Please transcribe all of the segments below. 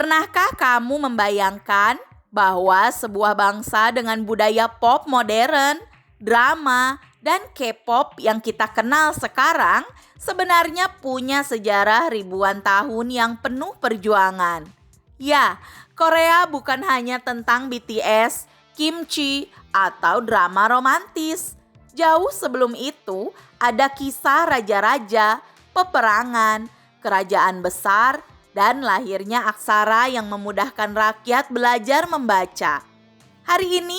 Pernahkah kamu membayangkan bahwa sebuah bangsa dengan budaya pop modern, drama, dan K-pop yang kita kenal sekarang sebenarnya punya sejarah ribuan tahun yang penuh perjuangan? Ya, Korea bukan hanya tentang BTS, kimchi, atau drama romantis. Jauh sebelum itu, ada kisah raja-raja, peperangan, kerajaan besar, dan lahirnya aksara yang memudahkan rakyat belajar membaca. Hari ini,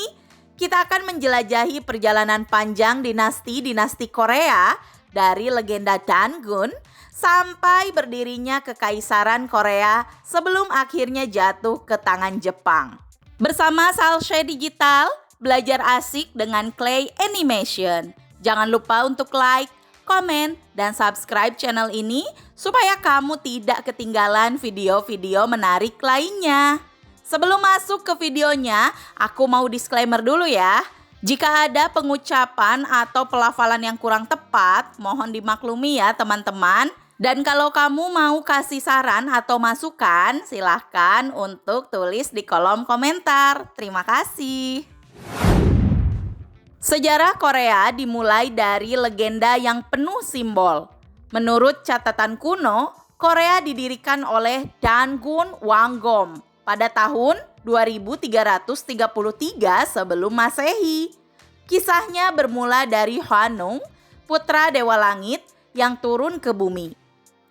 kita akan menjelajahi perjalanan panjang dinasti-dinasti Korea dari legenda Dangun sampai berdirinya Kekaisaran Korea sebelum akhirnya jatuh ke tangan Jepang. Bersama Salshe Digital, belajar asik dengan Clay Animation. Jangan lupa untuk like, komen, dan subscribe channel ini supaya kamu tidak ketinggalan video-video menarik lainnya. Sebelum masuk ke videonya, aku mau disclaimer dulu ya. Jika ada pengucapan atau pelafalan yang kurang tepat, mohon dimaklumi ya teman-teman. Dan kalau kamu mau kasih saran atau masukan, silahkan untuk tulis di kolom komentar. Terima kasih. Sejarah Korea dimulai dari legenda yang penuh simbol. Menurut catatan kuno, Korea didirikan oleh Dangun Wanggom pada tahun 2333 sebelum Masehi. Kisahnya bermula dari Hwanung, putra Dewa Langit yang turun ke bumi.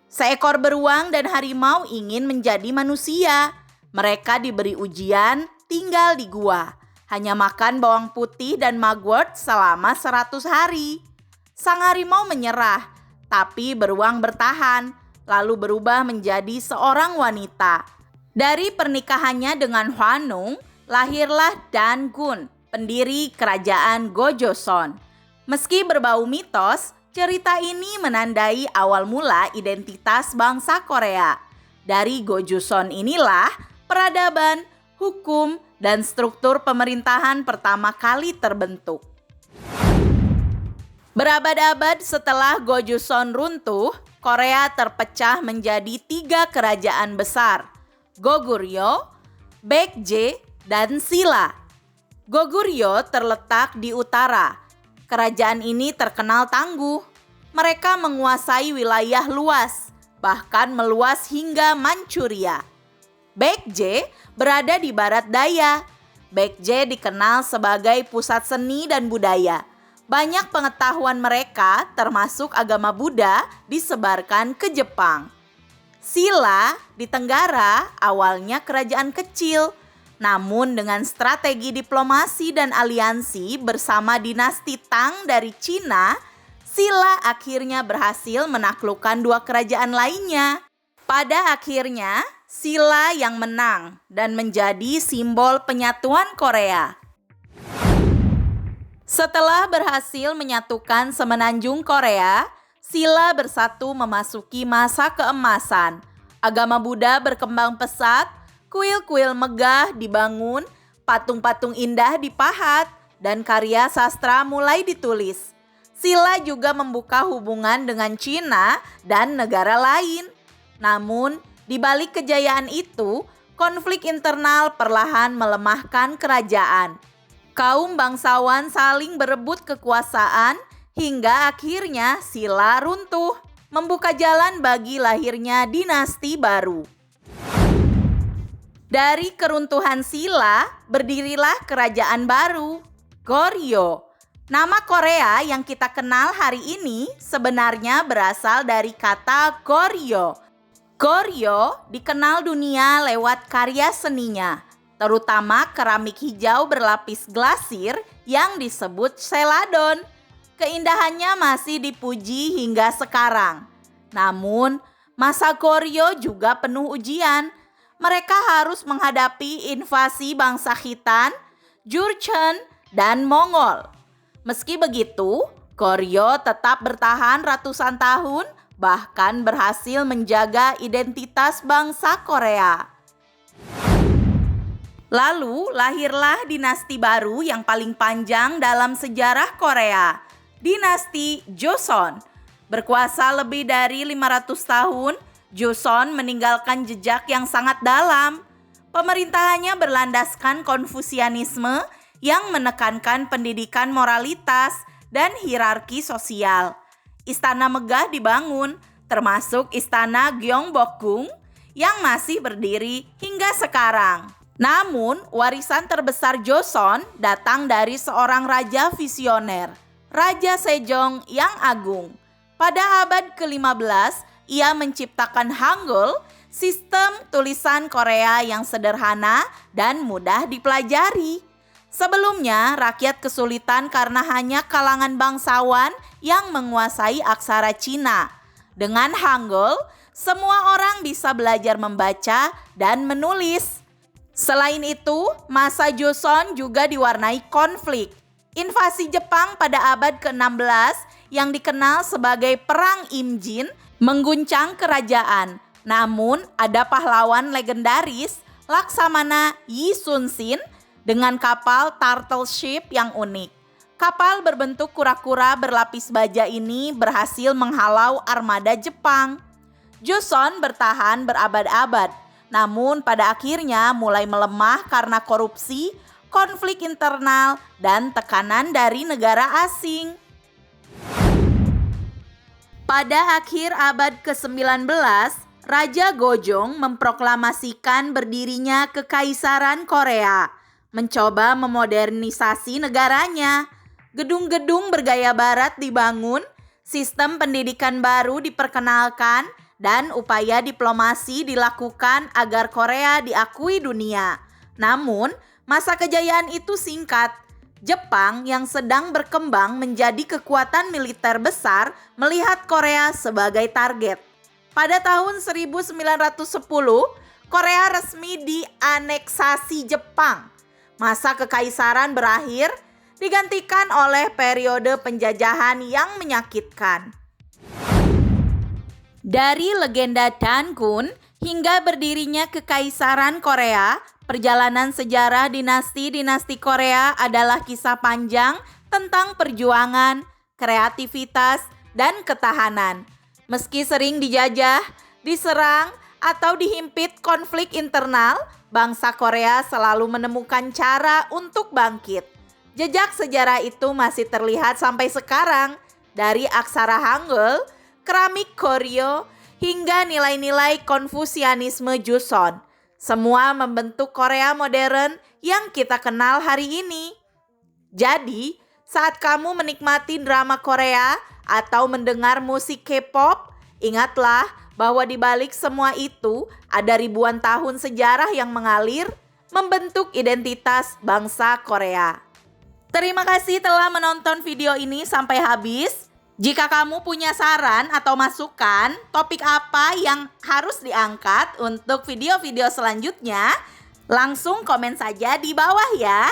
Seekor beruang dan harimau ingin menjadi manusia. Mereka diberi ujian tinggal di gua. Hanya makan bawang putih dan mugwort selama 100 hari. Sang harimau menyerah, tapi beruang bertahan, lalu berubah menjadi seorang wanita. Dari pernikahannya dengan Hwanung, lahirlah Dangun, pendiri kerajaan Gojoseon. Meski berbau mitos, cerita ini menandai awal mula identitas bangsa Korea. Dari Gojoseon inilah peradaban, hukum, dan struktur pemerintahan pertama kali terbentuk. Berabad-abad setelah Gojoseon runtuh, Korea terpecah menjadi 3 kerajaan besar, Goguryeo, Baekje, dan Silla. Goguryeo terletak di utara. Kerajaan ini terkenal tangguh. Mereka menguasai wilayah luas, bahkan meluas hingga Manchuria. Baekje berada di barat daya. Baekje dikenal sebagai pusat seni dan budaya. Banyak pengetahuan mereka, termasuk agama Buddha, disebarkan ke Jepang. Silla di Tenggara awalnya kerajaan kecil, namun dengan strategi diplomasi dan aliansi bersama dinasti Tang dari Cina, Silla akhirnya berhasil menaklukkan 2 kerajaan lainnya. Pada akhirnya, Silla yang menang dan menjadi simbol penyatuan Korea. Setelah berhasil menyatukan semenanjung Korea, Silla bersatu memasuki masa keemasan. Agama Buddha berkembang pesat, kuil-kuil megah dibangun, patung-patung indah dipahat, dan karya sastra mulai ditulis. Silla juga membuka hubungan dengan Cina dan negara lain. Namun, di balik kejayaan itu, konflik internal perlahan melemahkan kerajaan. Kaum bangsawan saling berebut kekuasaan hingga akhirnya Silla runtuh, membuka jalan bagi lahirnya dinasti baru. Dari keruntuhan Silla, berdirilah kerajaan baru, Goryeo. Nama Korea yang kita kenal hari ini sebenarnya berasal dari kata Goryeo. Goryeo dikenal dunia lewat karya seninya, terutama keramik hijau berlapis glasir yang disebut Celadon. Keindahannya masih dipuji hingga sekarang. Namun, masa Goryeo juga penuh ujian. Mereka harus menghadapi invasi bangsa Khitan, Jurchen, dan Mongol. Meski begitu, Goryeo tetap bertahan ratusan tahun, bahkan berhasil menjaga identitas bangsa Korea. Lalu lahirlah dinasti baru yang paling panjang dalam sejarah Korea, dinasti Joseon. Berkuasa lebih dari 500 tahun, Joseon meninggalkan jejak yang sangat dalam. Pemerintahannya berlandaskan Konfusianisme yang menekankan pendidikan moralitas dan hierarki sosial. Istana megah dibangun, termasuk Istana Gyeongbokgung yang masih berdiri hingga sekarang. Namun, warisan terbesar Joseon datang dari seorang raja visioner, Raja Sejong yang agung. Pada abad ke-15, ia menciptakan Hangul, sistem tulisan Korea yang sederhana dan mudah dipelajari. Sebelumnya, rakyat kesulitan karena hanya kalangan bangsawan yang menguasai aksara Cina. Dengan Hangul, semua orang bisa belajar membaca dan menulis. Selain itu, masa Joseon juga diwarnai konflik. Invasi Jepang pada abad ke-16 yang dikenal sebagai Perang Imjin mengguncang kerajaan. Namun, ada pahlawan legendaris Laksamana Yi Sun-sin dengan kapal turtle ship yang unik. Kapal berbentuk kura-kura berlapis baja ini berhasil menghalau armada Jepang. Joseon bertahan berabad-abad, namun pada akhirnya mulai melemah karena korupsi, konflik internal, dan tekanan dari negara asing. Pada akhir abad ke-19, Raja Gojong memproklamasikan berdirinya Kekaisaran Korea, mencoba memodernisasi negaranya. Gedung-gedung bergaya barat dibangun, sistem pendidikan baru diperkenalkan, dan upaya diplomasi dilakukan agar Korea diakui dunia. Namun, masa kejayaan itu singkat. Jepang yang sedang berkembang menjadi kekuatan militer besar melihat Korea sebagai target. Pada tahun 1910, Korea resmi dianeksasi Jepang. Masa kekaisaran berakhir, digantikan oleh periode penjajahan yang menyakitkan. Dari legenda Dankun hingga berdirinya Kekaisaran Korea, perjalanan sejarah dinasti-dinasti Korea adalah kisah panjang tentang perjuangan, kreativitas, dan ketahanan. Meski sering dijajah, diserang, atau dihimpit konflik internal, bangsa Korea selalu menemukan cara untuk bangkit. Jejak sejarah itu masih terlihat sampai sekarang, dari aksara Hangul, keramik Goryeo, hingga nilai-nilai Konfusianisme Joseon. Semua membentuk Korea modern yang kita kenal hari ini. Jadi, saat kamu menikmati drama Korea atau mendengar musik K-pop, ingatlah bahwa di balik semua itu ada ribuan tahun sejarah yang mengalir membentuk identitas bangsa Korea. Terima kasih telah menonton video ini sampai habis. Jika kamu punya saran atau masukan, topik apa yang harus diangkat untuk video-video selanjutnya, langsung komen saja di bawah ya.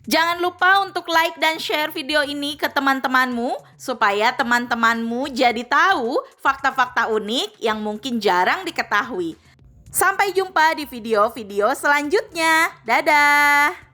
Jangan lupa untuk like dan share video ini ke teman-temanmu, supaya teman-temanmu jadi tahu fakta-fakta unik yang mungkin jarang diketahui. Sampai jumpa di video-video selanjutnya. Dadah!